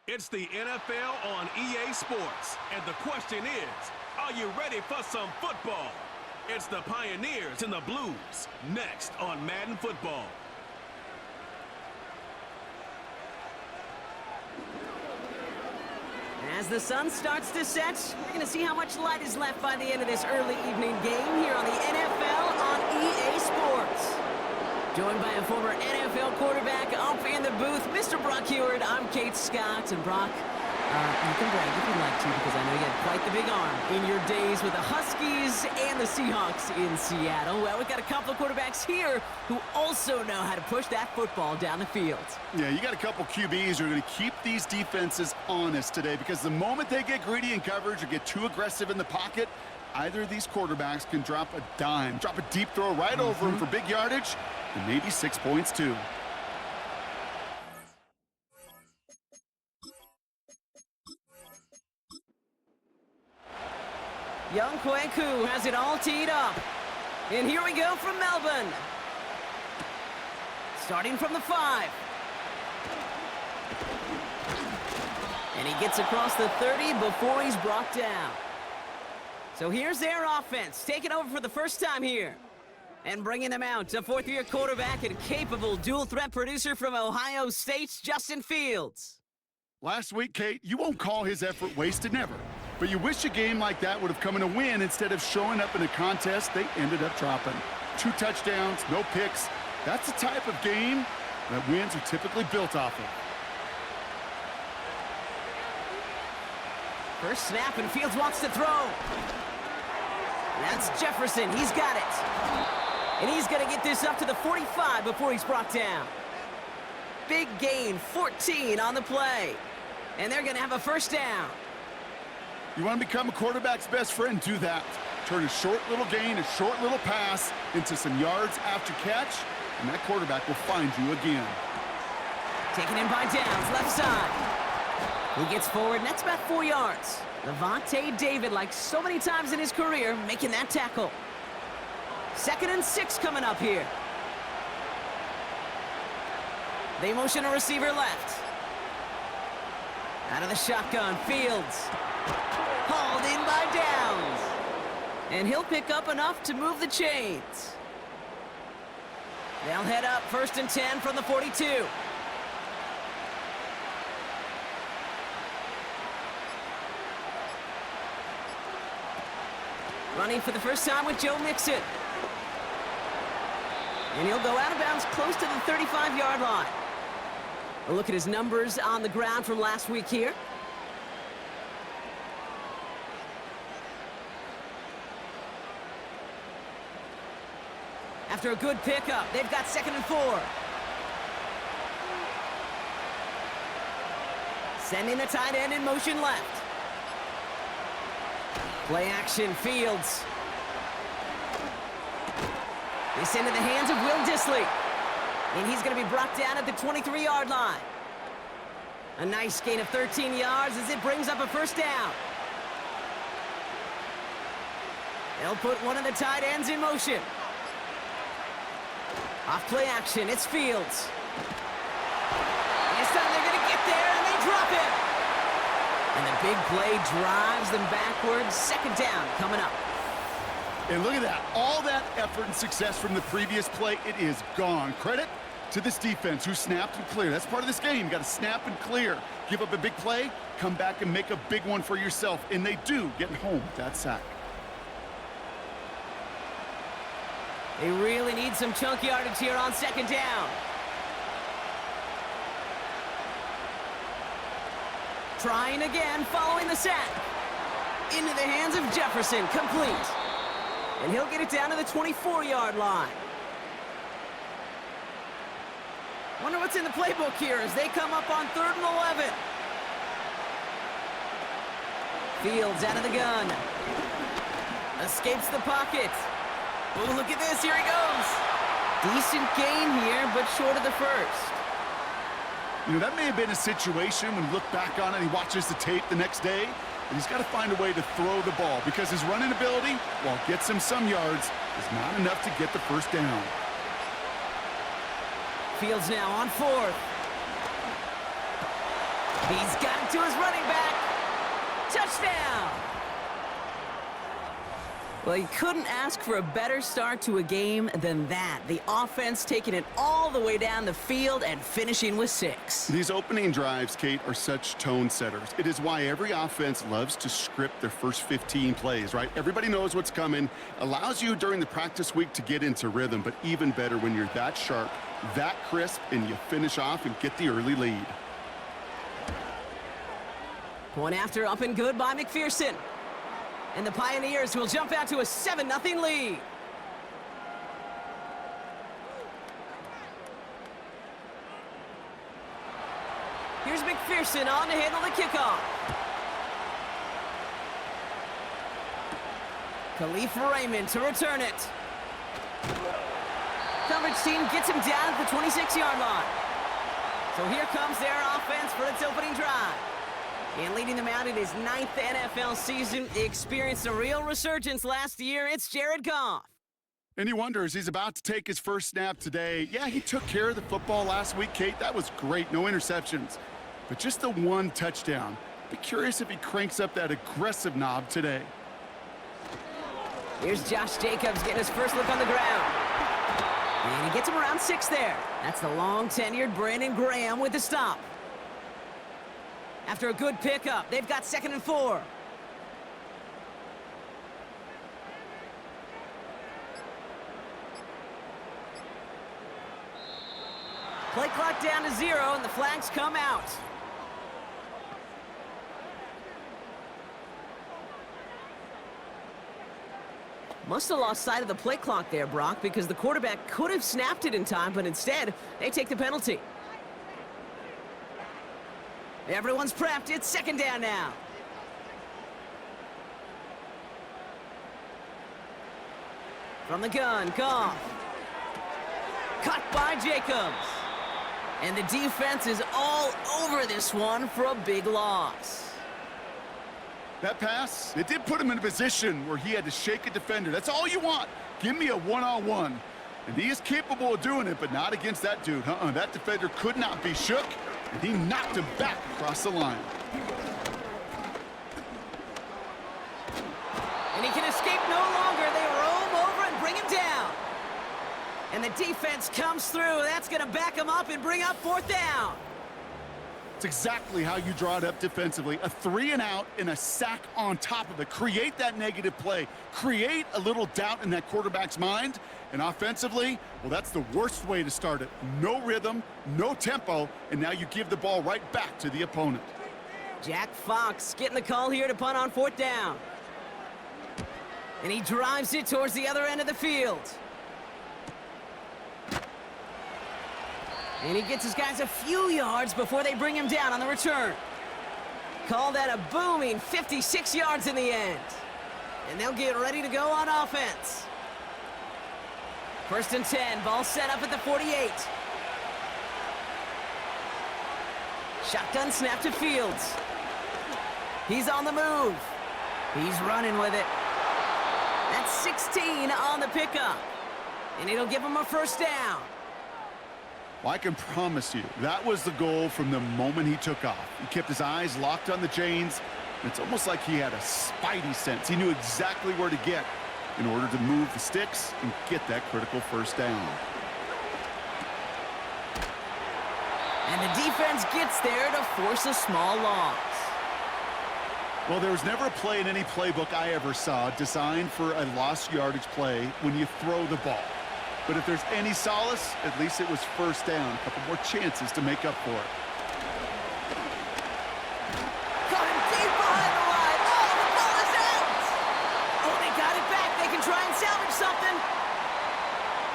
It's the NFL on EA Sports, and the question is, are you ready for some football? It's the Pioneers and the Blues, next on Madden Football. As the sun starts to set, we're going to see how much light is left by the end of this early evening game here on the NFL on EA Sports. Joined by a former NFL quarterback up in the booth, Mr. Brock Heward. I'm Kate Scott, and Brock, you can brag if you'd like to, because I know you had quite the big arm in your days with the Huskies and the Seahawks in Seattle. Well, we've got a couple of quarterbacks here who also know how to push that football down the field. Yeah, you got a couple QBs who are going to keep these defenses honest today, because the moment they get greedy in coverage or get too aggressive in the pocket, either of these quarterbacks can drop a dime, drop a deep throw right over them for big yardage, and maybe 6 points too. Young Kwaku has it all teed up. And here we go from Melbourne. Starting from the 5. And he gets across the 30 before he's brought down. So here's their offense, taking over for the first time here. And bringing them out, a fourth-year quarterback and capable dual-threat producer from Ohio State's Justin Fields. Last week, Kate, you won't call his effort wasted, never. But you wish a game like that would have come in a win instead of showing up in a contest they ended up dropping. 2 touchdowns, no picks. That's the type of game that wins are typically built off of. First snap, and Fields wants to throw. That's Jefferson. He's got it. And he's going to get this up to the 45 before he's brought down. Big gain, 14 on the play. And they're going to have a first down. You want to become a quarterback's best friend, do that. Turn a short little gain, a short little pass into some yards after catch, and that quarterback will find you again. Taken in by Downs, left side. He gets forward, and that's about 4 yards. Levante David, like so many times in his career, making that tackle. 2nd and 6 coming up here. They motion a receiver left. Out of the shotgun, Fields. Hauled in by Downs. And he'll pick up enough to move the chains. They'll head up 1st and 10 from the 42. Running for the first time with Joe Mixon. And he'll go out of bounds close to the 35-yard line. A look at his numbers on the ground from last week here. After a good pickup, they've got 2nd and 4. Sending the tight end in motion left. Play action, Fields. They send in the hands of Will Dissly. And he's going to be brought down at the 23-yard line. A nice gain of 13 yards as it brings up a first down. They'll put one of the tight ends in motion. Off play action, it's Fields. This time they're going to get there, and they drop it. And the big play drives them backwards. 2nd down coming up. And look at that. All that effort and success from the previous play, it is gone. Credit to this defense who snapped and cleared. That's part of this game. You got to snap and clear. Give up a big play, come back and make a big one for yourself. And they do, getting home with that sack. They really need some chunk yardage here on 2nd down. Trying again, following the sack. Into the hands of Jefferson, complete. And he'll get it down to the 24-yard line. Wonder what's in the playbook here as they come up on 3rd and 11. Fields out of the gun. Escapes the pocket. Oh, look at this, here he goes. Decent gain here, but short of the first. You know, that may have been a situation when you look back on it and he watches the tape the next day, and he's got to find a way to throw the ball because his running ability, while it gets him some yards, is not enough to get the first down. Fields now on 4th. He's got it to his running back. Touchdown! Well, you couldn't ask for a better start to a game than that. The offense taking it all the way down the field and finishing with 6. These opening drives, Kate, are such tone setters. It is why every offense loves to script their first 15 plays, right? Everybody knows what's coming. Allows you during the practice week to get into rhythm, but even better when you're that sharp, that crisp, and you finish off and get the early lead. Point after up and good by McPherson. And the Pioneers will jump out to a 7-0 lead. Here's McPherson on to handle the kickoff. Khalif Raymond to return it. Coverage team gets him down at the 26-yard line. So here comes their offense for its opening drive. And leading them out in his 9th NFL season, he experienced a real resurgence last year. It's Jared Goff. And he wonders, he's about to take his first snap today. Yeah, he took care of the football last week, Kate. That was great, no interceptions. But just the one touchdown. Be curious if he cranks up that aggressive knob today. Here's Josh Jacobs getting his first look on the ground. And he gets him around 6 there. That's the long-tenured Brandon Graham with the stop. After a good pickup, they've got 2nd and 4. Play clock down to 0, and the flags come out. Must have lost sight of the play clock there, Brock, because the quarterback could have snapped it in time, but instead, they take the penalty. Everyone's prepped. It's 2nd down now. From the gun, Goff. Cut by Jacobs. And the defense is all over this one for a big loss. That pass, it did put him in a position where he had to shake a defender. That's all you want. Give me a one-on-one. And he is capable of doing it, but not against that dude. That defender could not be shook. And he knocked him back across the line. And he can escape no longer. They roam over and bring him down. And the defense comes through. That's going to back him up and bring up 4th down. It's exactly how you draw it up defensively. A 3-and-out and a sack on top of it. Create that negative play. Create a little doubt in that quarterback's mind. And offensively, well, that's the worst way to start it. No rhythm, no tempo, and now you give the ball right back to the opponent. Jack Fox getting the call here to punt on 4th down. And he drives it towards the other end of the field. And he gets his guys a few yards before they bring him down on the return. Call that a booming 56 yards in the end. And they'll get ready to go on offense. 1st and 10, ball set up at the 48. Shotgun snap to Fields. He's on the move. He's running with it. That's 16 on the pickup. And it'll give him a 1st down. Well, I can promise you, that was the goal from the moment he took off. He kept his eyes locked on the chains. It's almost like he had a spidey sense. He knew exactly where to get in order to move the sticks and get that critical 1st down. And the defense gets there to force a small loss. Well, there was never a play in any playbook I ever saw designed for a lost yardage play when you throw the ball. But if there's any solace, at least it was 1st down. A couple more chances to make up for it. Got him deep behind the line. Oh, the ball is out. Oh, they got it back. They can try and salvage something.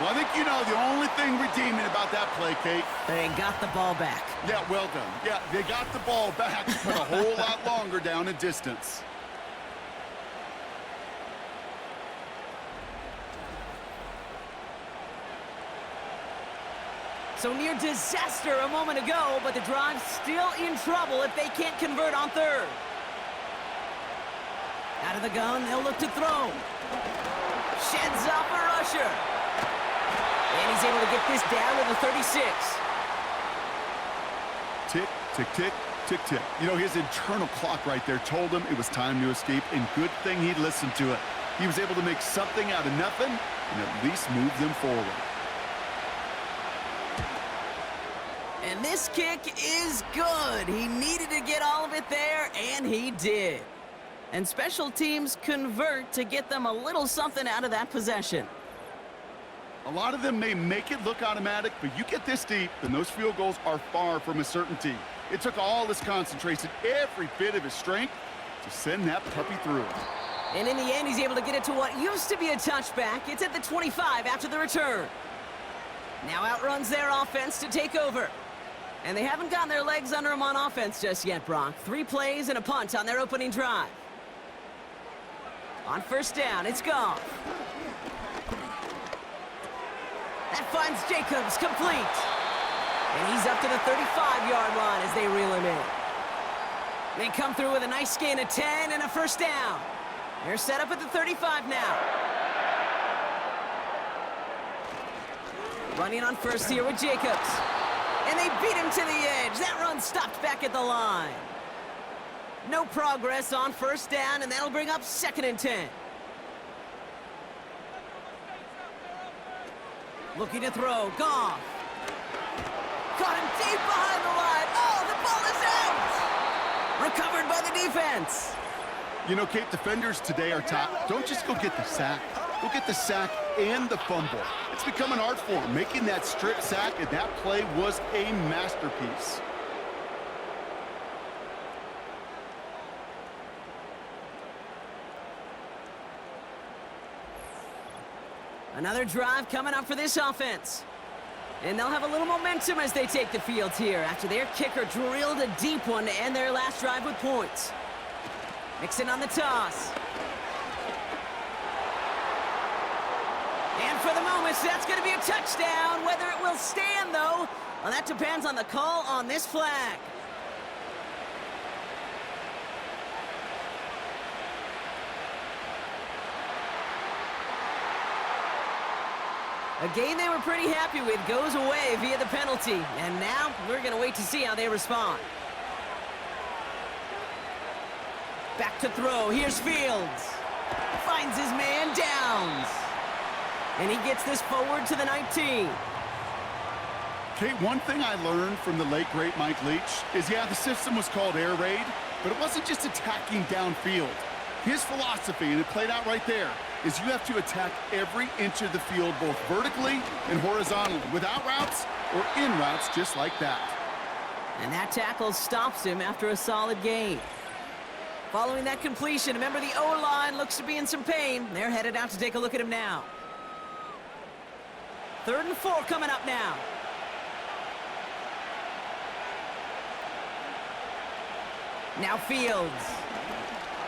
Well, I think you know the only thing redeeming about that play, Kate. They got the ball back. Yeah, well done. Yeah, they got the ball back, but a whole lot longer down in distance. So near disaster a moment ago, but the drive's still in trouble if they can't convert on 3rd. Out of the gun, they'll look to throw. Sheds off a rusher. And he's able to get this down to the 36. Tick Tick, tick, tick, tick. You know, his internal clock right there told him it was time to escape, and good thing he listened to it. He was able to make something out of nothing and at least move them forward. And this kick is good. He needed to get all of it there, and he did. And special teams convert to get them a little something out of that possession. A lot of them may make it look automatic, but you get this deep, and those field goals are far from a certainty. It took all his concentration, every bit of his strength, to send that puppy through. And in the end, he's able to get it to what used to be a touchback. It's at the 25 after the return. Now outruns their offense to take over. And they haven't gotten their legs under them on offense just yet, Brock. 3 plays and a punt on their opening drive. On first down, it's Goff. That finds Jacobs complete. And he's up to the 35-yard line as they reel him in. They come through with a nice gain of 10 and a first down. They're set up at the 35 now. Running on first here with Jacobs. And they beat him to the edge. That run stopped back at the line. No progress on first down, and that'll bring up 2nd and 10. Looking to throw, Goff. Caught him deep behind the line. Oh, the ball is out! Recovered by the defense. You know, Kate, defenders today are top. Don't just go get the sack. Go get the sack and the fumble. It's become an art form, making that strip sack, and that play was a masterpiece. Another drive coming up for this offense. And they'll have a little momentum as they take the field here after their kicker drilled a deep one to end their last drive with points. Mixon on the toss. And for the moment, that's going to be a touchdown. Whether it will stand, though, well, that depends on the call on this flag. A game they were pretty happy with goes away via the penalty. And now we're going to wait to see how they respond. Back to throw. Here's Fields. Finds his man, Downs. And he gets this forward to the 19. Kate, one thing I learned from the late, great Mike Leach is, yeah, the system was called air raid, but it wasn't just attacking downfield. His philosophy, and it played out right there, is you have to attack every inch of the field, both vertically and horizontally, without routes or in routes just like that. And that tackle stops him after a solid gain. Following that completion, remember the O-line looks to be in some pain. They're headed out to take a look at him now. 3rd and 4 coming up now. Now Fields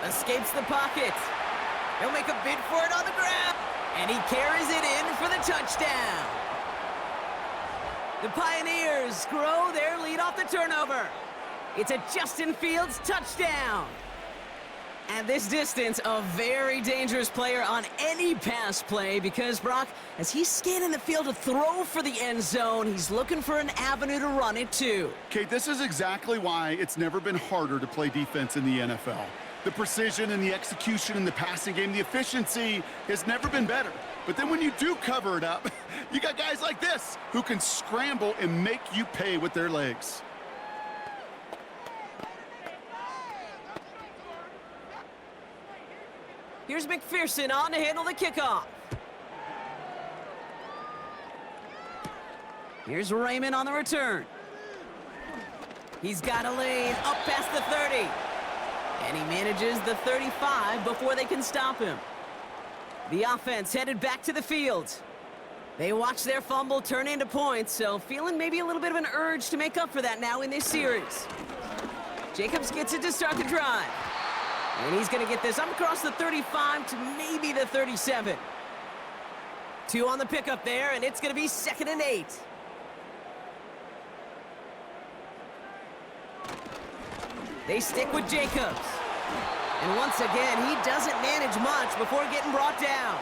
escapes the pocket. He'll make a bid for it on the ground. And he carries it in for the touchdown. The Pioneers grow their lead off the turnover. It's a Justin Fields touchdown. At this distance, a very dangerous player on any pass play because, Brock, as he's scanning the field to throw for the end zone, he's looking for an avenue to run it to. Kate, this is exactly why it's never been harder to play defense in the NFL. The precision and the execution in the passing game, the efficiency has never been better. But then when you do cover it up, you got guys like this who can scramble and make you pay with their legs. Here's McPherson on to handle the kickoff. Here's Raymond on the return. He's got a lane up past the 30. And he manages the 35 before they can stop him. The offense headed back to the field. They watch their fumble turn into points, so feeling maybe a little bit of an urge to make up for that now in this series. Jacobs gets it to start the drive. And he's going to get this up across the 35 to maybe the 37. 2 on the pickup there, and it's going to be 2nd and 8. They stick with Jacobs. And once again, he doesn't manage much before getting brought down.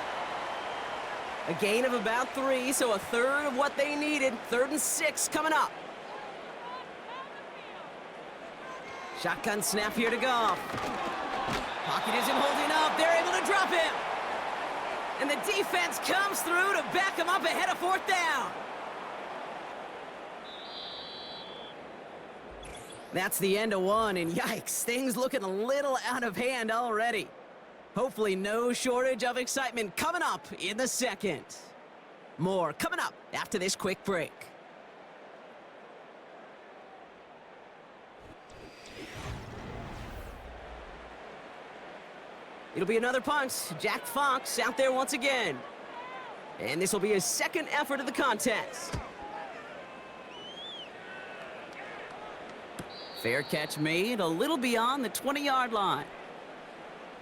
A gain of about 3, so a third of what they needed. 3rd and 6 coming up. Shotgun snap here to Goff. Pocket isn't holding up. They're able to drop him. And the defense comes through to back him up ahead of fourth down. That's the end of one, and yikes, things looking a little out of hand already. Hopefully no shortage of excitement coming up in the second. More coming up after this quick break. It'll be another punt. Jack Fox out there once again. And this will be his second effort of the contest. Fair catch made, a little beyond the 20-yard line.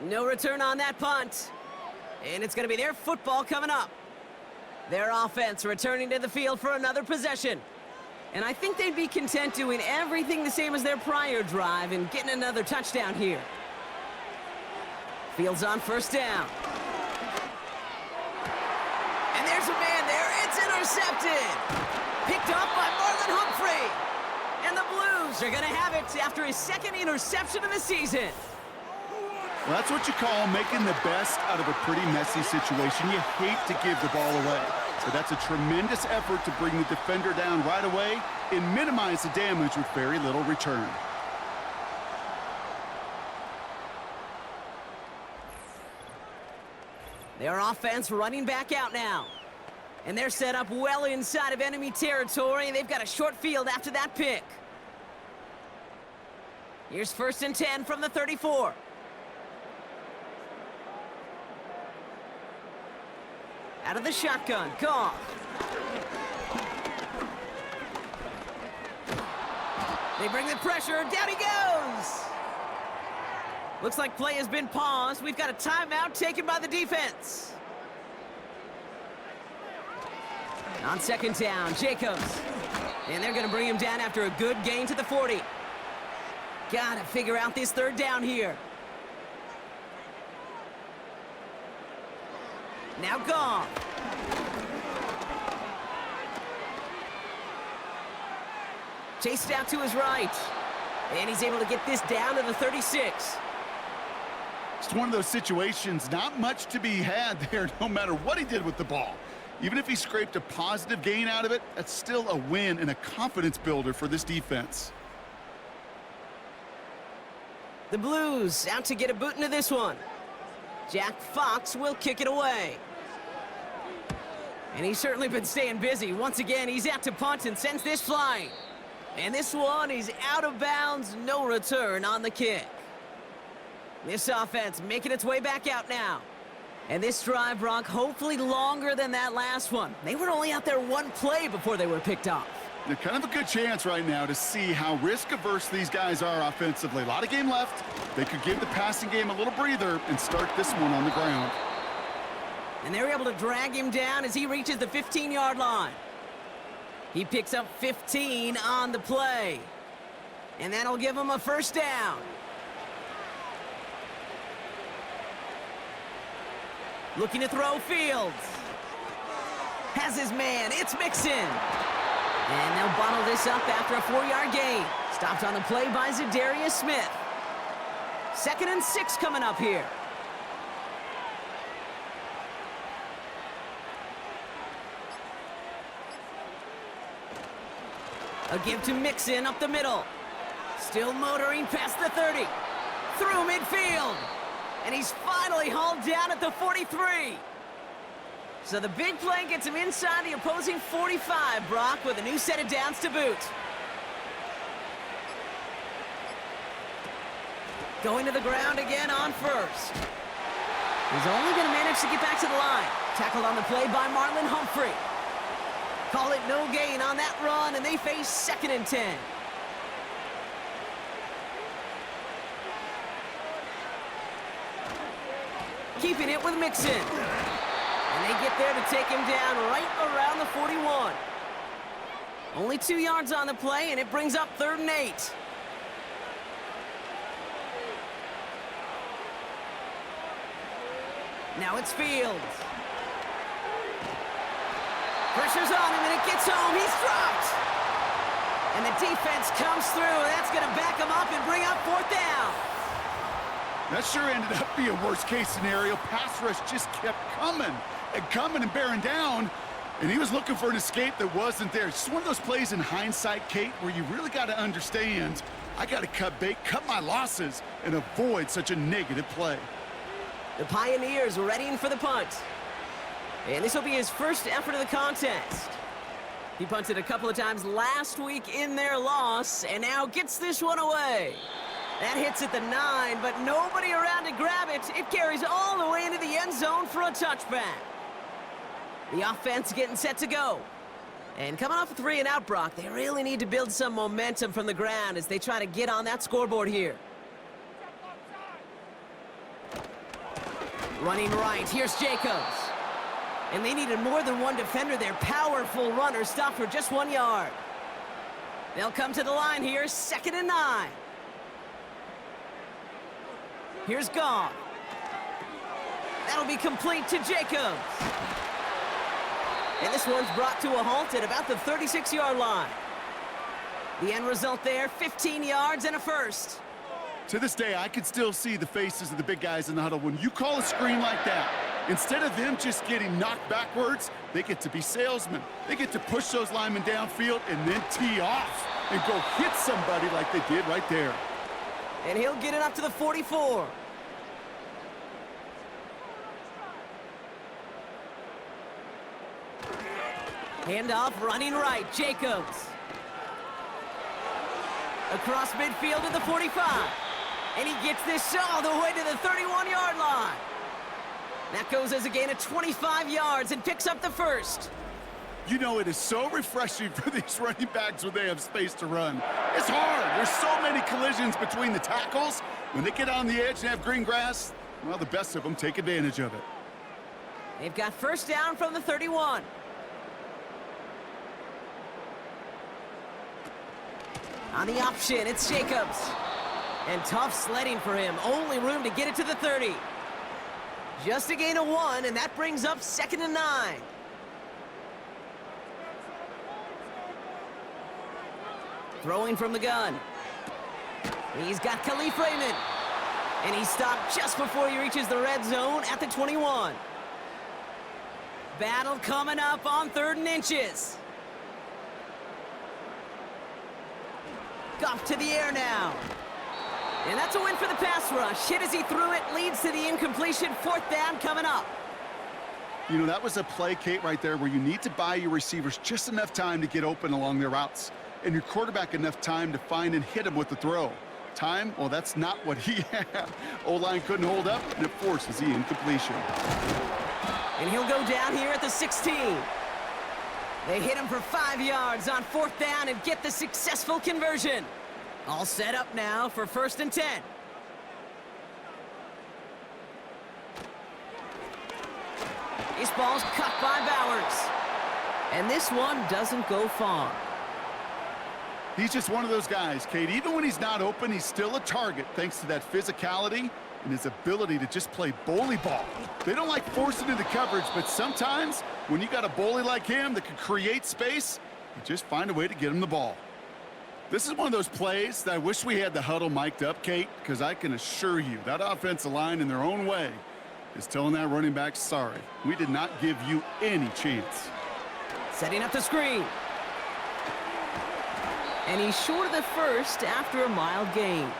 No return on that punt. And it's going to be their football coming up. Their offense returning to the field for another possession. And I think they'd be content doing everything the same as their prior drive and getting another touchdown here. Fields on first down. And there's a man there. It's intercepted. Picked up by Marlon Humphrey. And the Blues are going to have it after his second interception of the season. Well, that's what you call making the best out of a pretty messy situation. You hate to give the ball away. But that's a tremendous effort to bring the defender down right away and minimize the damage with very little return. Their offense running back out now. And they're set up well inside of enemy territory. They've got a short field after that pick. Here's 1st and 10 from the 34. Out of the shotgun, Goff. They bring the pressure, down he goes! Looks like play has been paused. We've got a timeout taken by the defense. On 2nd down, Jacobs. And they're going to bring him down after a good gain to the 40. Got to figure out this 3rd down here. Now Goff. Chased out to his right. And he's able to get this down to the 36. It's one of those situations, not much to be had there no matter what he did with the ball. Even if he scraped a positive gain out of it, that's still a win and a confidence builder for this defense. The Blues out to get a boot into this one. Jack Fox will kick it away. And he's certainly been staying busy. Once again, he's out to punt and sends this flying. And this one, he's out of bounds, no return on the kick. This offense making its way back out now. And this drive, Brock, hopefully longer than that last one. They were only out there one play before they were picked off. They're kind of a good chance right now to see how risk-averse these guys are offensively. A lot of game left. They could give the passing game a little breather and start this one on the ground. And they're able to drag him down as he reaches the 15-yard line. He picks up 15 on the play. And that'll give him a 1st down. Looking to throw Fields. Has his man. It's Mixon. And they'll bottle this up after a 4-yard gain. Stopped on the play by Zadarius Smith. 2nd and 6 coming up here. A give to Mixon up the middle. Still motoring past the 30. Through midfield. And he's finally hauled down at the 43. So the big play gets him inside the opposing 45, Brock, with a new set of downs to boot. Going to the ground again on 1st. He's only going to manage to get back to the line. Tackled on the play by Marlon Humphrey. Call it no gain on that run, and they face 2nd and 10. Keeping it with Mixon. And they get there to take him down right around the 41. Only 2 yards on the play, and it brings up 3rd and 8. Now it's Fields. Pressure's on him, and it gets home. He's dropped. And the defense comes through. That's going to back him up and bring up That sure ended up being a worst-case scenario. Pass rush just kept coming and bearing down, and he was looking for an escape that wasn't there. It's just one of those plays in hindsight, Kate, where you really got to understand, I got to cut bait, cut my losses, and avoid such a negative play. The Pioneers readying for the punt. And this will be his first effort of the contest. He punted a couple of times last week in their loss, and now gets this one away. That hits at the 9, but nobody around to grab it. It carries all the way into the end zone for a touchback. The offense getting set to go. And coming off a 3-and-out, Brock, they really need to build some momentum from the ground as they try to get on that scoreboard here. Running right, here's Jacobs. And they needed more than one defender. Their powerful runner stopped for just 1 yard. They'll come to the line here, 2nd and 9. Here's Goff. That'll be complete to Jacobs. And this one's brought to a halt at about the 36-yard line. The end result there, 15 yards and a first. To this day, I can still see the faces of the big guys in the huddle. When you call a screen like that, instead of them just getting knocked backwards, they get to be salesmen. They get to push those linemen downfield and then tee off and go hit somebody like they did right there. And he'll get it up to the 44. Handoff, running right, Jacobs. Across midfield to the 45. And he gets this all the way to the 31-yard line. That goes as a gain of 25 yards and picks up the first. You know, it is so refreshing for these running backs when they have space to run. It's hard. There's so many collisions between the tackles. When they get on the edge and have green grass, well, the best of them take advantage of it. They've got first down from the 31. On the option, it's Jacobs. And tough sledding for him. Only room to get it to the 30. Just a gain of 1, and that brings up 2nd and 9. Throwing from the gun. He's got Khalif Raymond. And he stopped just before he reaches the red zone at the 21. Battle coming up on 3rd and inches. Goff to the air now. And that's a win for the pass rush. Hit as he threw it, leads to the incompletion. 4th down coming up. You know, that was a play, Kate, right there where you need to buy your receivers just enough time to get open along their routes. And your quarterback enough time to find and hit him with the throw. Time, well, that's not what he had. O-line couldn't hold up, and it forces the incompletion. And he'll go down here at the 16. They hit him for 5 yards on 4th down and get the successful conversion. All set up now for 1st and 10. This ball's cut by Bowers. And this one doesn't go far. He's just one of those guys, Kate. Even when he's not open, he's still a target thanks to that physicality and his ability to just play bully ball. They don't like forcing into coverage, but sometimes when you got a bully like him that can create space, you just find a way to get him the ball. This is one of those plays that I wish we had the huddle mic'd up, Kate, because I can assure you that offensive line in their own way is telling that running back, sorry, we did not give you any chance. Setting up the screen. And he's short of the first after a mild gain.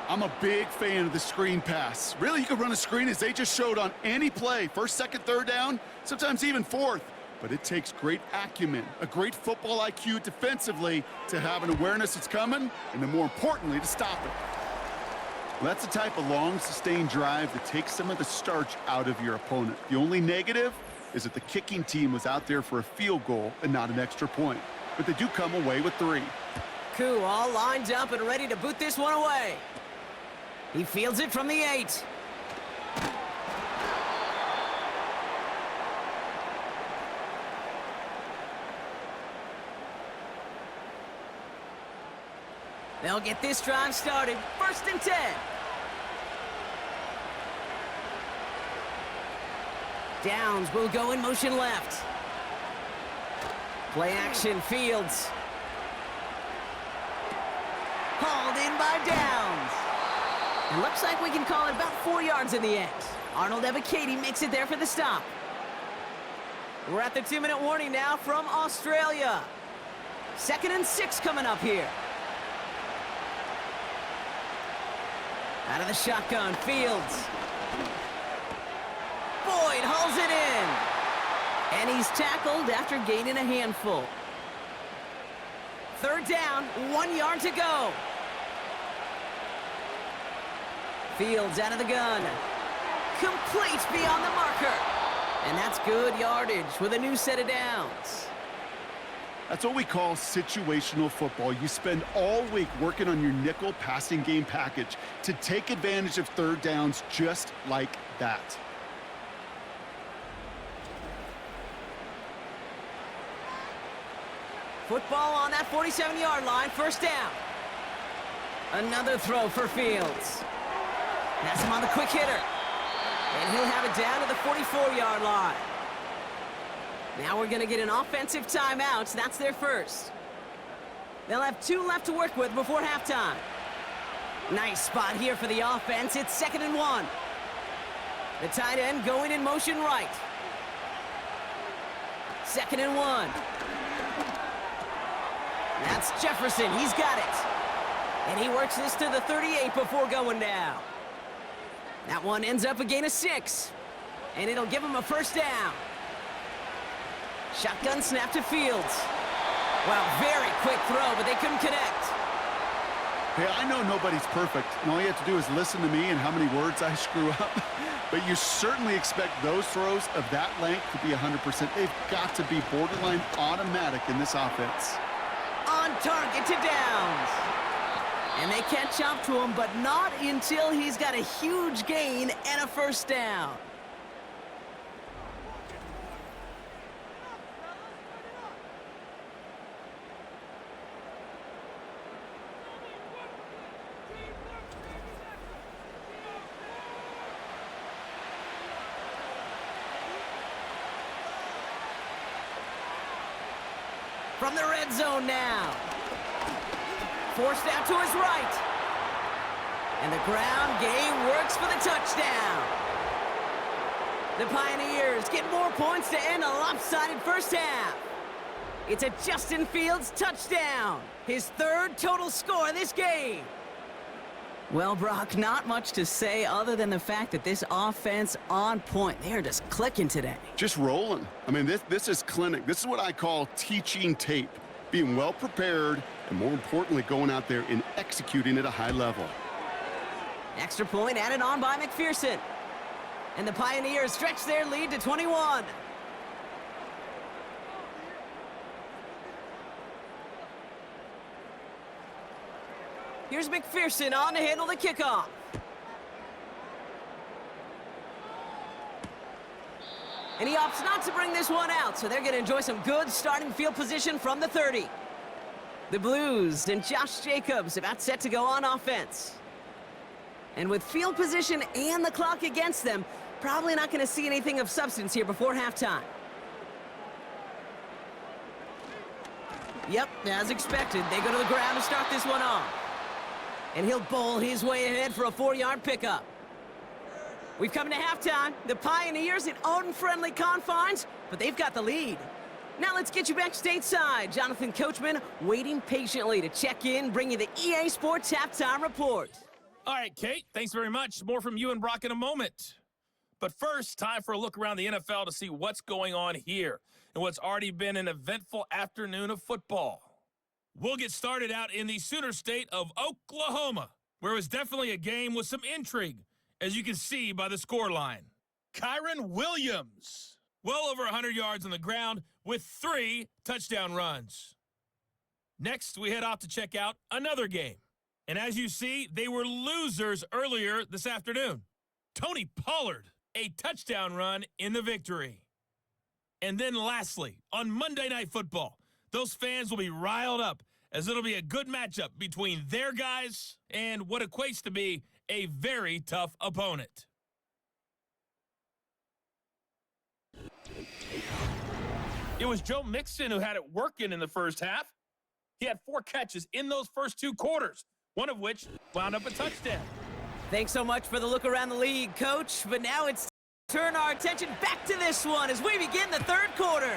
I'm a big fan of the screen pass. Really, you can run a screen as they just showed on any play. 1st, 2nd, 3rd down, sometimes even 4th. But it takes great acumen, a great football IQ defensively to have an awareness it's coming, and then more importantly, to stop it. Well, that's the type of long, sustained drive that takes some of the starch out of your opponent. The only negative is that the kicking team was out there for a field goal and not an extra point. But they do come away with 3. Koo all lined up and ready to boot this one away. He fields it from the 8. They'll get this drive started. 1st and 10. Downs will go in motion left. Play action, Fields. Hauled in by Downs. It looks like we can call it about 4 yards in the end. Arnold Ebiketie makes it there for the stop. We're at the 2-minute warning now from Australia. 2nd and 6 coming up here. Out of the shotgun, Fields. Boyd hauls it in. And he's tackled after gaining a handful. 3rd down, 1 yard to go. Fields out of the gun. Complete beyond the marker. And that's good yardage with a new set of downs. That's what we call situational football. You spend all week working on your nickel passing game package to take advantage of 3rd downs just like that. Football on that 47-yard line, 1st down. Another throw for Fields. That's him on the quick hitter. And he'll have it down to the 44-yard line. Now we're going to get an offensive timeout. That's their first. They'll have 2 left to work with before halftime. Nice spot here for the offense. It's 2nd and 1. The tight end going in motion right. 2nd and 1. That's Jefferson. He's got it. And he works this to the 38 before going down. That one ends up a gain of 6. And it'll give him a 1st down. Shotgun snap to Fields. Wow, very quick throw, but they couldn't connect. Hey, I know nobody's perfect, and all you have to do is listen to me and how many words I screw up. But you certainly expect those throws of that length to be 100%. They've got to be borderline automatic in this offense. On target to Downs. And they catch up to him, but not until he's got a huge gain and a 1st down. From the red zone now. Forced out to his right. And the ground game works for the touchdown. The Pioneers get more points to end a lopsided 1st half. It's a Justin Fields touchdown. His 3rd total score this game. Well, Brock, not much to say other than the fact that this offense on point. They are just clicking today. Just rolling. I mean, this is clinic. This is what I call teaching tape. Being well prepared, and more importantly, going out there and executing at a high level. Extra point added on by McPherson. And the Pioneers stretch their lead to 21. Here's McPherson on to handle the kickoff. And he opts not to bring this one out, so they're going to enjoy some good starting field position from the 30. The Blues and Josh Jacobs about set to go on offense. And with field position and the clock against them, probably not going to see anything of substance here before halftime. Yep, as expected, they go to the ground to start this one off. And he'll bowl his way ahead for a 4-yard pickup. We've come to halftime. The Pioneers in unfriendly confines, but they've got the lead. Now let's get you back stateside. Jonathan Coachman waiting patiently to check in, bring you the EA Sports Halftime Report. All right, Kate, thanks very much. More from you and Brock in a moment. But first, time for a look around the NFL to see what's going on here in what's already been an eventful afternoon of football. We'll get started out in the Sooner state of Oklahoma, where it was definitely a game with some intrigue, as you can see by the scoreline. Kyron Williams, well over 100 yards on the ground with 3 touchdown runs. Next, we head off to check out another game. And as you see, they were losers earlier this afternoon. Tony Pollard, a touchdown run in the victory. And then lastly, on Monday Night Football, those fans will be riled up as it'll be a good matchup between their guys and what equates to be a very tough opponent. It was Joe Mixon who had it working in the first half. He had 4 catches in those first 2 quarters, one of which wound up a touchdown. Thanks so much for the look around the league, Coach. But now it's turn our attention back to this one as we begin the third quarter.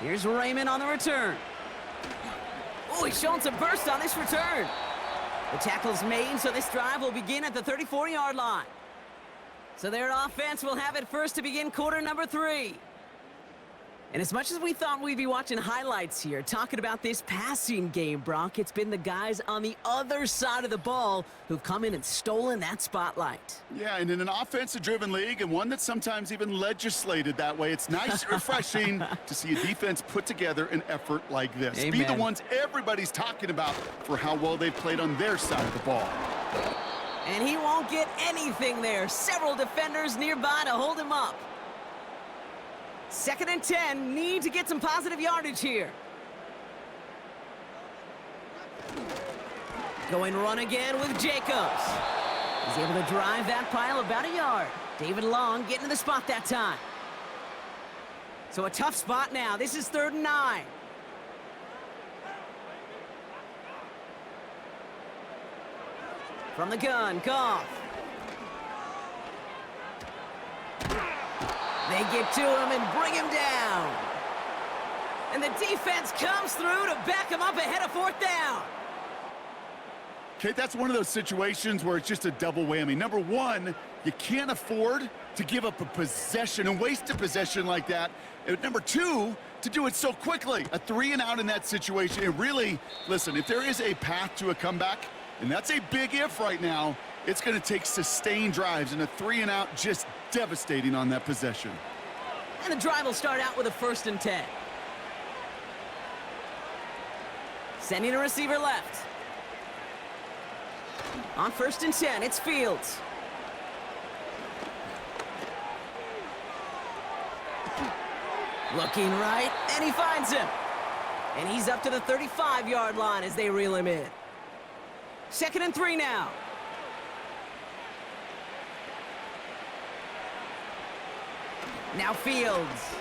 Here's Raymond on the return. Oh, he's showing some burst on this return. The tackle's made, so this drive will begin at the 34-yard line. So their offense will have it first to begin quarter number 3. And as much as we thought we'd be watching highlights here, talking about this passing game, Brock, it's been the guys on the other side of the ball who've come in and stolen that spotlight. Yeah, and in an offensive-driven league, and one that's sometimes even legislated that way, it's nice and refreshing to see a defense put together an effort like this. Amen. Be the ones everybody's talking about for how well they've played on their side of the ball. And he won't get anything there. Several defenders nearby to hold him up. 2nd and 10, need to get some positive yardage here. Going run again with Jacobs. He's able to drive that pile about a yard. David Long getting to the spot that time. So a tough spot now. This is 3rd and 9. From the gun, Goff. They get to him and bring him down. And the defense comes through to back him up ahead of 4th down. Okay, that's one of those situations where it's just a double whammy. Number one, you can't afford to give up a possession and waste a possession like that. And number two, to do it so quickly. A 3 and out in that situation. And really, listen, if there is a path to a comeback, and that's a big if right now, it's going to take sustained drives, and a 3 and out just devastating on that possession. And the drive will start out with a 1st and 10. Sending a receiver left. On 1st and 10, it's Fields. Looking right, and he finds him. And he's up to the 35-yard line as they reel him in. 2nd and 3 now. Now Fields.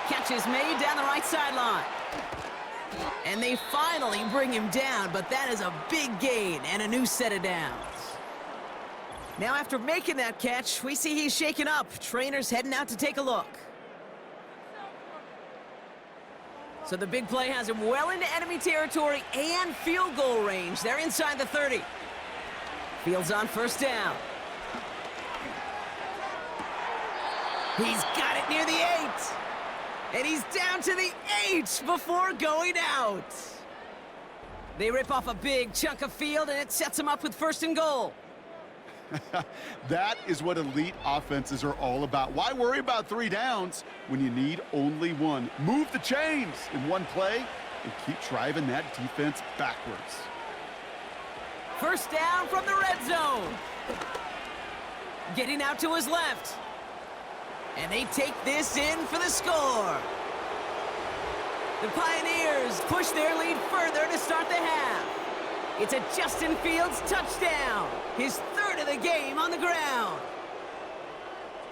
Catch is made down the right sideline. And they finally bring him down, but that is a big gain and a new set of downs. Now after making that catch, we see he's shaken up. Trainer's heading out to take a look. So the big play has him well into enemy territory and field goal range. They're inside the 30. Fields on 1st down. He's got it near the 8. And he's down to the 8 before going out. They rip off a big chunk of field, and it sets him up with 1st and goal. That is what elite offenses are all about. Why worry about 3 downs when you need only 1? Move the chains in one play and keep driving that defense backwards. 1st down from the red zone. Getting out to his left. And they take this in for the score. The Pioneers push their lead further to start the half. It's a Justin Fields touchdown. His 3rd of the game on the ground.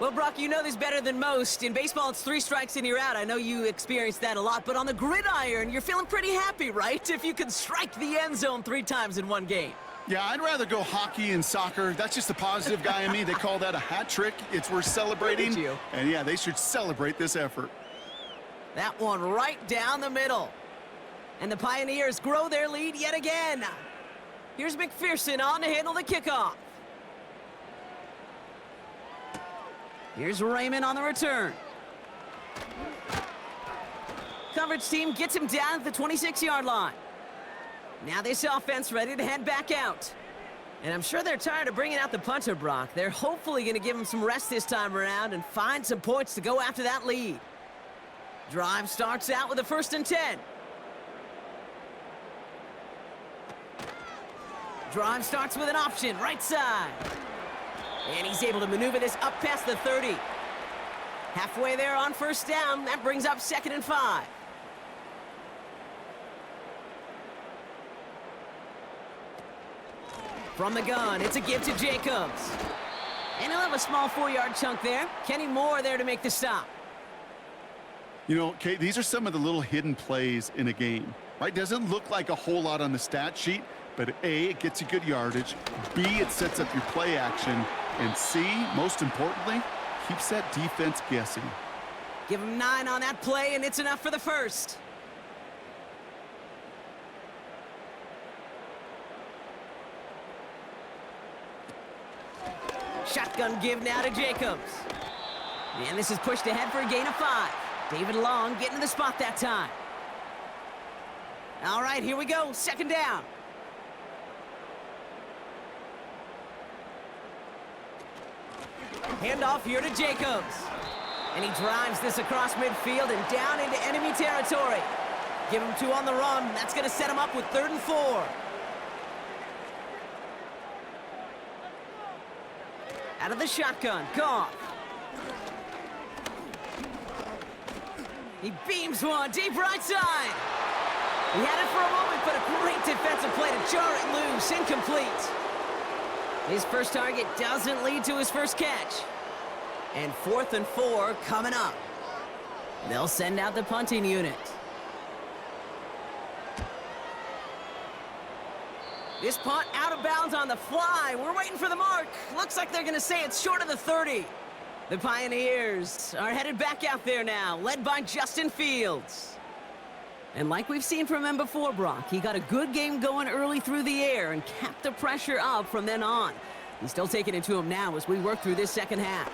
Well, Brock, you know this better than most. In baseball, it's 3 strikes and you're out. I know you experienced that a lot, but on the gridiron, you're feeling pretty happy, right? If you can strike the end zone 3 times in one game. Yeah, I'd rather go hockey and soccer. That's just the positive guy in me. They call that a hat trick. It's worth celebrating. You. And yeah, they should celebrate this effort. That one right down the middle. And the Pioneers grow their lead yet again. Here's McPherson on to handle the kickoff. Here's Raymond on the return. Coverage team gets him down at the 26-yard line. Now this offense ready to head back out. And I'm sure they're tired of bringing out the punter, Brock. They're hopefully going to give him some rest this time around and find some points to go after that lead. Drive starts out with a 1st and 10. Drive starts with an option, right side. And he's able to maneuver this up past the 30. Halfway there on 1st down. That brings up 2nd and 5. From the gun, it's a give to Jacobs. And he'll have a small 4-yard chunk there. Kenny Moore there to make the stop. You know, Kate, these are some of the little hidden plays in a game, right? Doesn't look like a whole lot on the stat sheet, but A, it gets you good yardage, B, it sets up your play action, and C, most importantly, keeps that defense guessing. Give him 9 on that play, and it's enough for the first. Shotgun give now to Jacobs. And this is pushed ahead for a gain of 5. David Long getting to the spot that time. All right, here we go. Second down. Handoff here to Jacobs. And he drives this across midfield and down into enemy territory. Give him 2 on the run. That's going to set him up with 3rd and 4. Out of the shotgun, Goff. He beams one deep right side. He had it for a moment, but a great defensive play to jar it loose, incomplete. His first target doesn't lead to his first catch. And 4th and 4 coming up. They'll send out the punting unit. This punt out of bounds on the fly. We're waiting for the mark. Looks like they're going to say it's short of the 30. The Pioneers are headed back out there now, led by Justin Fields. And like we've seen from him before, Brock, he got a good game going early through the air and kept the pressure up from then on. He's still taking it to him now as we work through this second half.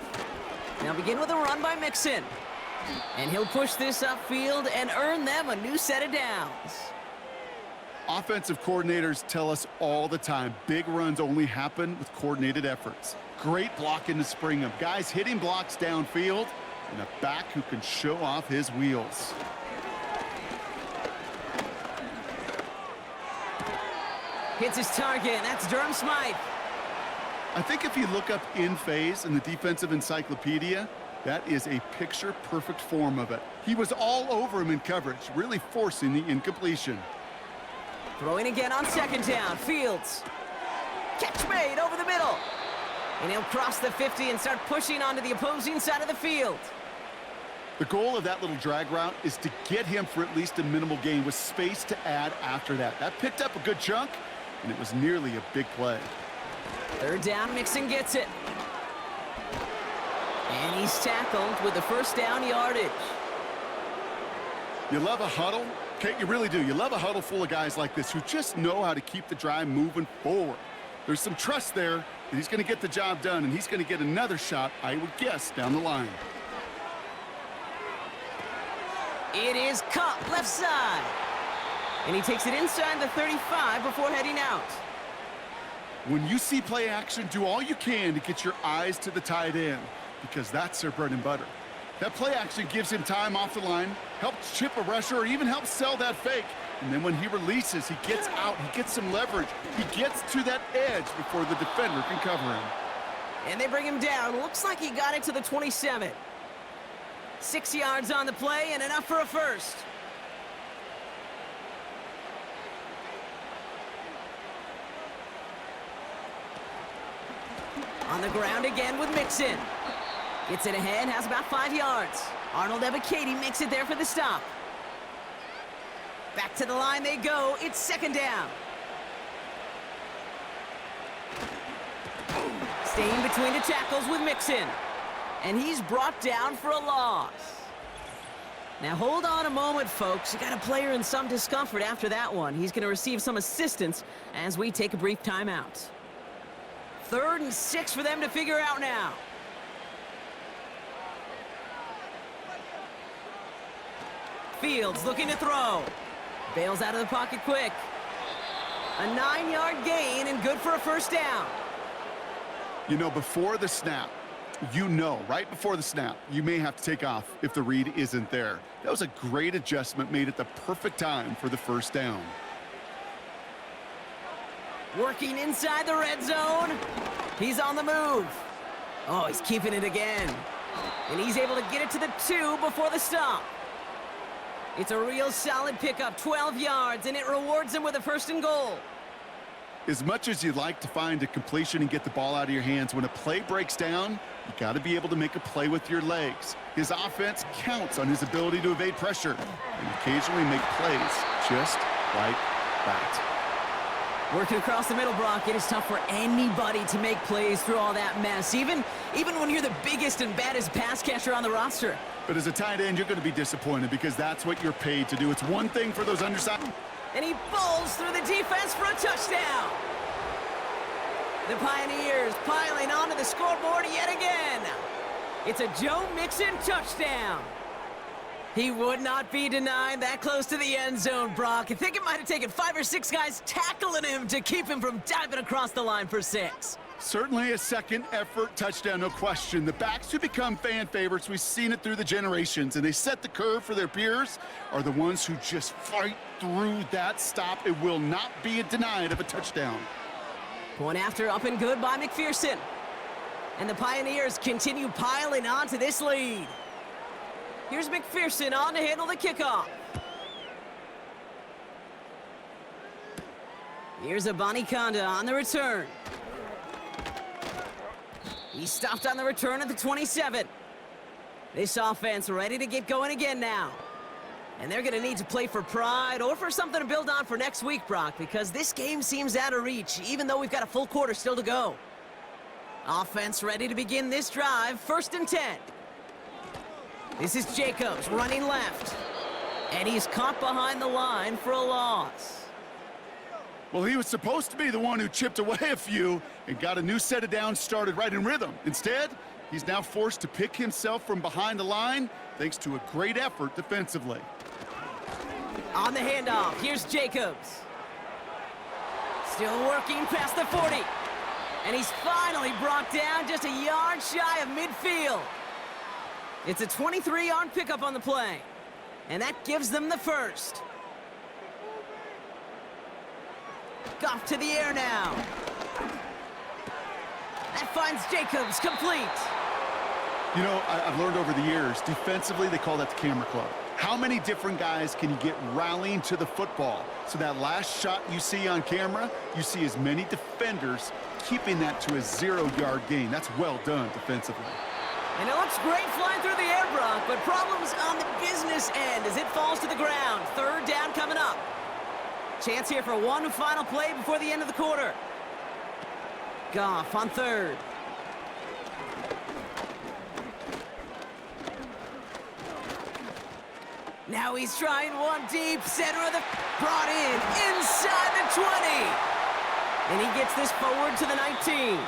Now begin with a run by Mixon. And he'll push this upfield and earn them a new set of downs. Offensive coordinators tell us all the time, big runs only happen with coordinated efforts. Great blocking to spring them. Guys hitting blocks downfield, and a back who can show off his wheels. Hits his target. That's Durham Smythe. I think if you look up in phase in the defensive encyclopedia, that is a picture-perfect form of it. He was all over him in coverage, really forcing the incompletion. Throwing again on second down. Fields. Catch made over the middle. And he'll cross the 50 and start pushing onto the opposing side of the field. The goal of that little drag route is to get him for at least a minimal gain with space to add after that. That picked up a good chunk, and it was nearly a big play. 3rd down, Mixon gets it. And he's tackled with the first down yardage. You love a huddle? Kate, you really do. You love a huddle full of guys like this who just know how to keep the drive moving forward. There's some trust there that he's going to get the job done, and he's going to get another shot, I would guess, down the line. It is caught left side. And he takes it inside the 35 before heading out. When you see play action, do all you can to get your eyes to the tight end, because that's their bread and butter. That play action gives him time off the line, helps chip a rusher, or even helps sell that fake. And then when he releases, he gets out, he gets some leverage. He gets to that edge before the defender can cover him. And they bring him down. Looks like he got it to the 27. 6 yards on the play and enough for a first. On the ground again with Mixon. Gets it ahead, has about 5 yards. Arnold Ebiketie makes it there for the stop. Back to the line they go. It's second down. Staying between the tackles with Mixon. And he's brought down for a loss. Now hold on a moment, folks. You got a player in some discomfort after that one. He's going to receive some assistance as we take a brief timeout. 3rd and 6 for them to figure out now. Fields looking to throw. Bails out of the pocket quick. A 9-yard gain and good for a first down. You know, before the snap, right before the snap, you may have to take off if the read isn't there. That was a great adjustment made at the perfect time for the first down. Working inside the red zone. He's on the move. Oh, he's keeping it again. And he's able to get it to the 2 before the stop. It's a real solid pickup, 12 yards, and it rewards him with a 1st and goal. As much as you'd like to find a completion and get the ball out of your hands, when a play breaks down, you got to be able to make a play with your legs. His offense counts on his ability to evade pressure and occasionally make plays just like that. Working across the middle, Brock, it is tough for anybody to make plays through all that mess, even when you're the biggest and baddest pass catcher on the roster. But as a tight end, you're going to be disappointed because that's what you're paid to do. It's one thing for those undersized. And he bowls through the defense for a touchdown. The Pioneers piling onto the scoreboard yet again. It's a Joe Mixon touchdown. He would not be denied that close to the end zone, Brock. I think it might have taken 5 or 6 guys tackling him to keep him from diving across the line for 6. Certainly a second effort touchdown, no question. The backs who become fan favorites, we've seen it through the generations, and they set the curve for their peers, are the ones who just fight through that stop. It will not be denied of a touchdown. Point after, up and good by McPherson. And the Pioneers continue piling onto this lead. Here's McPherson on to handle the kickoff. Here's Abanikanda on the return. He's stopped on the return at the 27. This offense ready to get going again now. And they're going to need to play for pride or for something to build on for next week, Brock, because this game seems out of reach, even though we've got a full quarter still to go. Offense ready to begin this drive, 1st and 10. This is Jacobs running left. And he's caught behind the line for a loss. Well, he was supposed to be the one who chipped away a few and got a new set of downs started right in rhythm. Instead, he's now forced to pick himself from behind the line thanks to a great effort defensively. On the handoff, here's Jacobs. Still working past the 40. And he's finally brought down just a yard shy of midfield. It's a 23-yard pickup on the play. And that gives them the first. Goff to the air now. That finds Jacobs complete. You know, I've learned over the years, defensively, they call that the camera club. How many different guys can you get rallying to the football? So that last shot you see on camera, you see as many defenders keeping that to a 0-yard gain. That's well done defensively. And it looks great flying through the air, Brock, but problems on the business end as it falls to the ground. 3rd down coming up. Chance here for one final play before the end of the quarter. Goff on 3rd. Now he's trying one deep, center of the... brought in, inside the 20. And he gets this forward to the 19.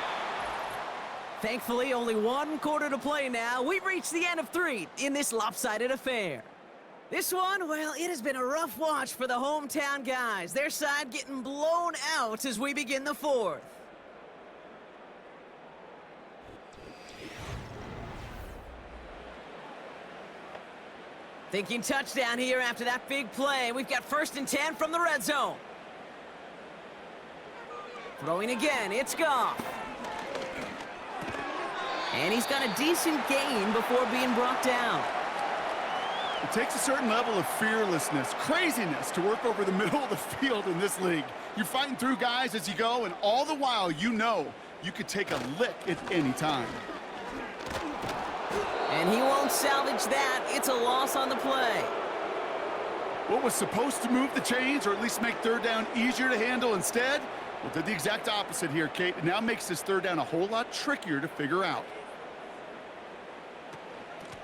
Thankfully, only 1 quarter to play now. We've reached the end of 3 in this lopsided affair. This one, well, it has been a rough watch for the hometown guys. Their side getting blown out as we begin the 4th. Thinking touchdown here after that big play. We've got 1st and 10 from the red zone. Throwing again, it's Goff. And he's got a decent gain before being brought down. It takes a certain level of fearlessness, craziness to work over the middle of the field in this league. You're fighting through guys as you go, and all the while you know you could take a lick at any time. And he won't salvage that. It's a loss on the play. What was supposed to move the chains, or at least make 3rd down easier to handle instead, well, did the exact opposite here, Kate. It now makes this 3rd down a whole lot trickier to figure out.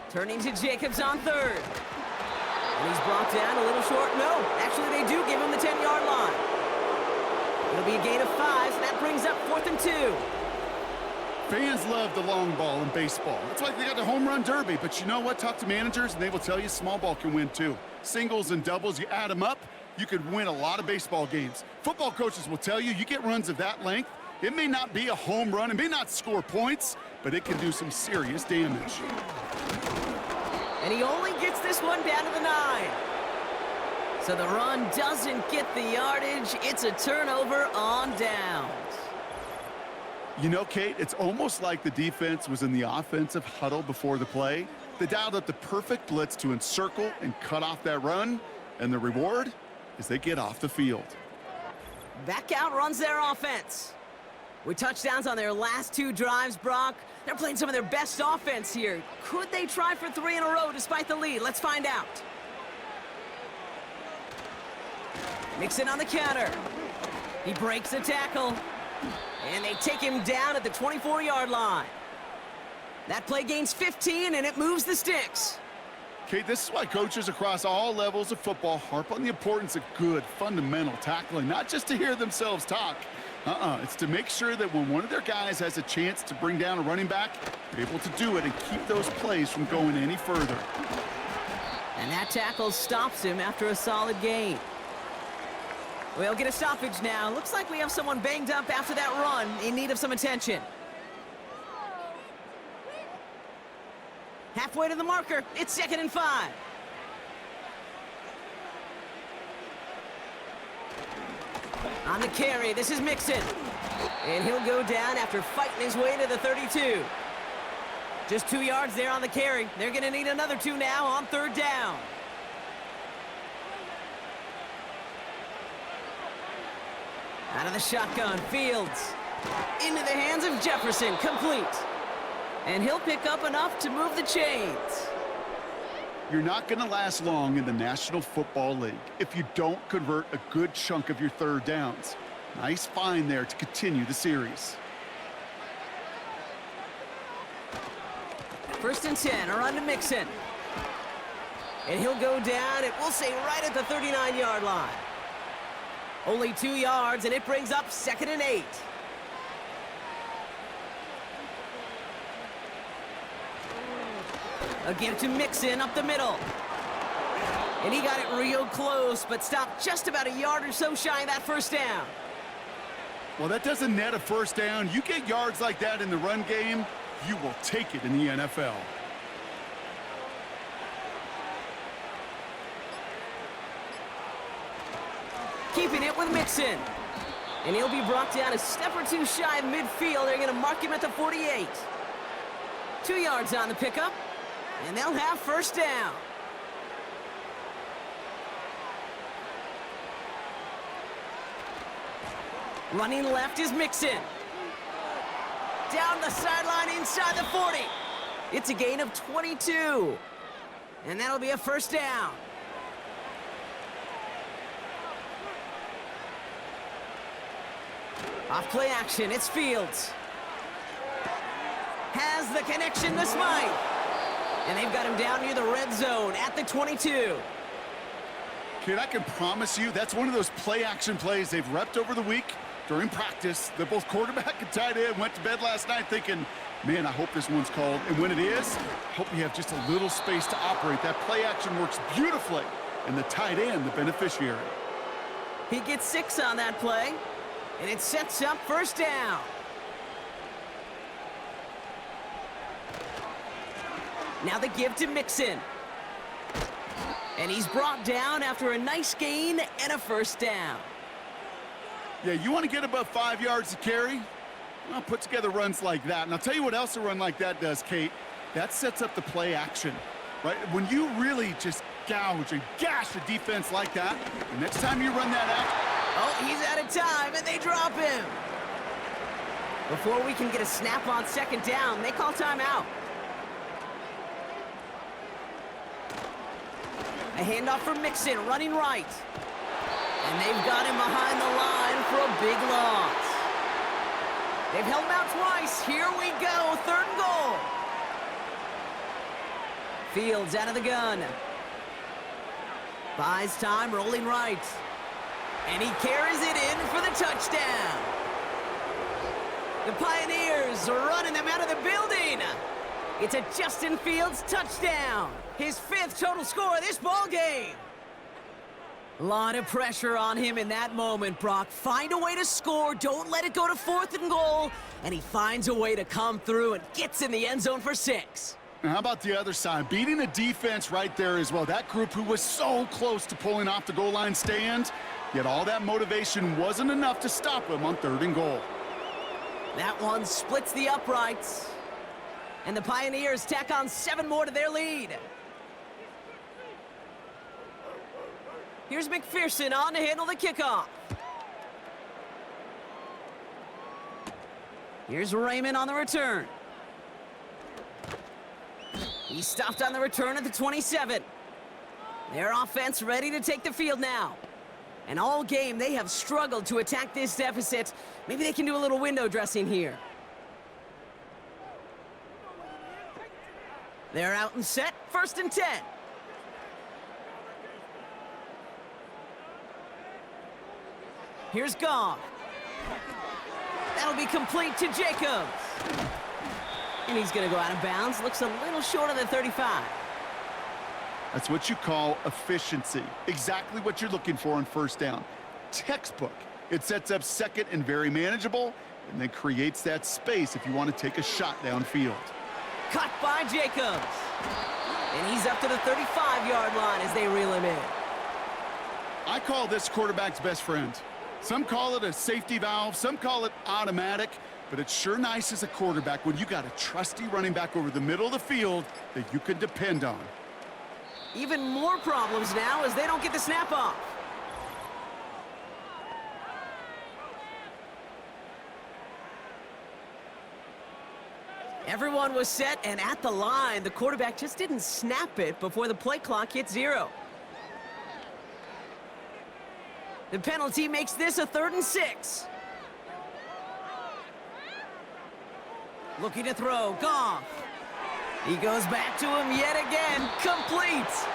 Turning to Jacobs on 3rd. And he's brought down a little short. No, actually they do give him the 10-yard line. It'll be a gain of 5, so that brings up 4th and 2. Fans love the long ball in baseball. That's why they got the home run derby. But you know what? Talk to managers, and they will tell you small ball can win too. Singles and doubles, you add them up, you could win a lot of baseball games. Football coaches will tell you, you get runs of that length, it may not be a home run, it may not score points, but it can do some serious damage. And he only gets this one down to the 9. So the run doesn't get the yardage. It's a turnover on downs. You know, Kate, it's almost like the defense was in the offensive huddle before the play. They dialed up the perfect blitz to encircle and cut off that run, and the reward is they get off the field. Back out runs their offense. With touchdowns on their last 2 drives, Brock, they're playing some of their best offense here. Could they try for 3 in a row despite the lead? Let's find out. Mixon on the counter. He breaks the tackle. And they take him down at the 24-yard line. That play gains 15, and it moves the sticks. Okay, this is why coaches across all levels of football harp on the importance of good, fundamental tackling, not just to hear themselves talk. It's to make sure that when one of their guys has a chance to bring down a running back, they're able to do it and keep those plays from going any further. And that tackle stops him after a solid gain. We'll get a stoppage now. Looks like we have someone banged up after that run, in need of some attention. Halfway to the marker. It's 2nd and 5. On the carry, this is Mixon. And he'll go down after fighting his way to the 32. Just 2 yards there on the carry. They're going to need another 2 now on 3rd down. Out of the shotgun, Fields. Into the hands of Jefferson, complete. And he'll pick up enough to move the chains. You're not going to last long in the National Football League if you don't convert a good chunk of your 3rd downs. Nice find there to continue the series. 1st and 10, a run to Mixon. And he'll go down, it will say right at the 39-yard line. Only 2 yards, and it brings up 2nd and 8. A give to Mixon up the middle. And he got it real close, but stopped just about a yard or so shy of that 1st down. Well, that doesn't net a 1st down. You get yards like that in the run game, you will take it in the NFL. Keeping it with Mixon. And he'll be brought down a step or 2 shy of midfield. They're going to mark him at the 48. 2 yards on the pickup. And they'll have 1st down. Running left is Mixon. Down the sideline inside the 40. It's a gain of 22. And that'll be a 1st down. Off play action, it's Fields. Has the connection to Smythe. And they've got him down near the red zone at the 22. Kid, I can promise you that's one of those play action plays they've repped over the week during practice. They're both quarterback and tight end. Went to bed last night thinking, man, I hope this one's called. And when it is, I hope you have just a little space to operate. That play action works beautifully. And the tight end, the beneficiary. He gets 6 on that play. And it sets up 1st down. Now the give to Mixon. And he's brought down after a nice gain and a 1st down. Yeah, you want to get above 5 yards to carry? Well, put together runs like that. And I'll tell you what else a run like that does, Kate. That sets up the play action, right? When you really just gouge and gash a defense like that, the next time you run that out, oh, he's out of time, and they drop him. Before we can get a snap on 2nd down, they call timeout. A handoff for Mixon, running right. And they've got him behind the line for a big loss. They've held him out twice. Here we go, 3rd and goal. Fields out of the gun. Buys time, rolling right. And he carries it in for the touchdown. The Pioneers are running them out of the building. It's a Justin Fields touchdown. His 5th total score of this ball game. A lot of pressure on him in that moment, Brock. Find a way to score. Don't let it go to 4th and goal. And he finds a way to come through and gets in the end zone for 6. Now, how about the other side? Beating a defense right there as well. That group who was so close to pulling off the goal line stand, yet all that motivation wasn't enough to stop him on 3rd and goal. That one splits the uprights. And the Pioneers tack on 7 more to their lead. Here's McPherson on to handle the kickoff. Here's Raymond on the return. He stopped on the return at the 27. Their offense ready to take the field now. And all game, they have struggled to attack this deficit. Maybe they can do a little window dressing here. They're out and set, 1st and 10. Here's Goff. That'll be complete to Jacobs. And he's going to go out of bounds. Looks a little short of the 35. That's what you call efficiency. Exactly what you're looking for on 1st down. Textbook. It sets up 2nd and very manageable, and then creates that space if you want to take a shot downfield. Caught by Jacobs. And he's up to the 35-yard line as they reel him in. I call this quarterback's best friend. Some call it a safety valve, some call it automatic, but it's sure nice as a quarterback when you got a trusty running back over the middle of the field that you can depend on. Even more problems now as they don't get the snap off. Everyone was set and at the line. The quarterback just didn't snap it before the play clock hit 0. The penalty makes this a 3rd and 6. Looking to throw, Goff. He goes back to him yet again, complete.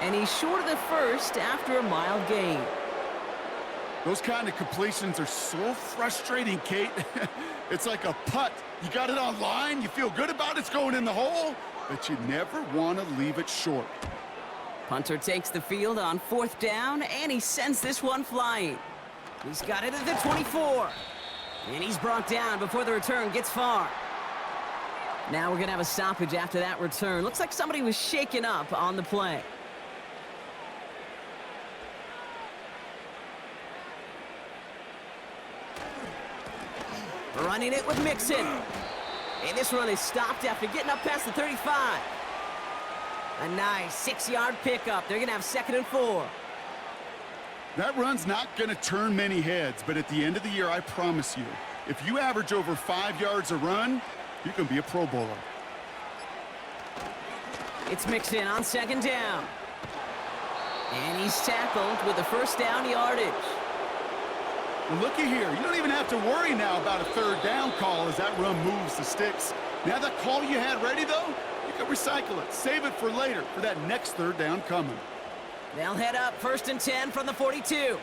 And he's short of the 1st after a mild gain. Those kind of completions are so frustrating, Kate. It's like a putt. You got it on line, you feel good about it's going in the hole, but you never want to leave it short. Punter takes the field on 4th down, and he sends this one flying. He's got it at the 24. And he's brought down before the return gets far. Now we're going to have a stoppage after that return. Looks like somebody was shaken up on the play. Running it with Mixon. And this run is stopped after getting up past the 35. A nice 6-yard pickup. They're going to have 2nd and 4. That run's not going to turn many heads, but at the end of the year, I promise you, if you average over 5 yards a run, you're going to be a Pro Bowler. It's Mixon on 2nd down. And he's tackled with the 1st down yardage. Well, looky here. You don't even have to worry now about a 3rd down call as that run moves the sticks. Now that call you had ready, though, you can recycle it. Save it for later for that next 3rd down coming. They'll head up 1st and 10 from the 42.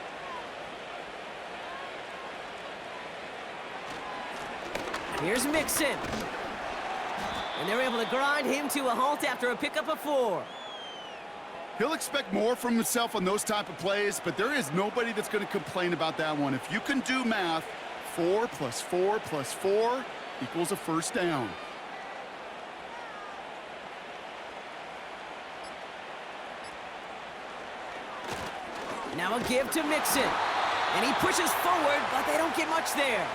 Here's Mixon. And they're able to grind him to a halt after a pickup of 4. He'll expect more from himself on those type of plays, but there is nobody that's going to complain about that one. If you can do math, 4 plus 4 plus 4 equals a 1st down. Now a give to Mixon. And he pushes forward, but they don't get much there.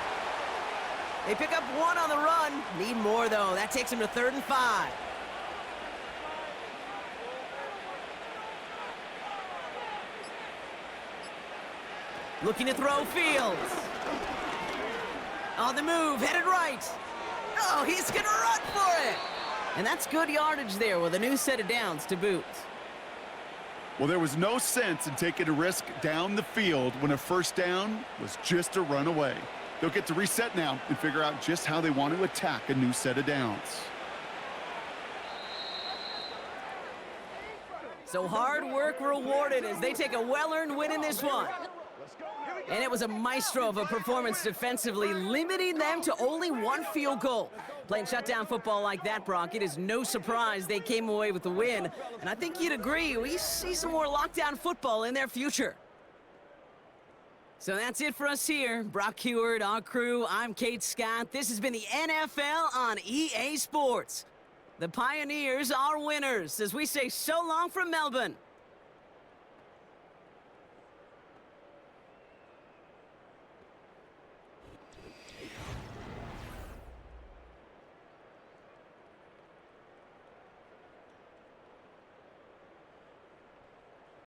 They pick up 1 on the run. Need more, though. That takes him to 3rd and 5. Looking to throw Fields. On the move, headed right. Oh, he's going to run for it. And that's good yardage there with a new set of downs to boot. Well, there was no sense in taking a risk down the field when a 1st down was just a run away. They'll get to reset now and figure out just how they want to attack a new set of downs. So hard work rewarded as they take a well-earned win in this one. And it was a maestro of a performance defensively, limiting them to only 1 field goal. Playing shutdown football like that, Brock, it is no surprise they came away with the win. And I think you'd agree, we see some more lockdown football in their future. So that's it for us here. Brock Heward, our crew, I'm Kate Scott. This has been the NFL on EA Sports. The Pioneers are winners as we say so long from Melbourne.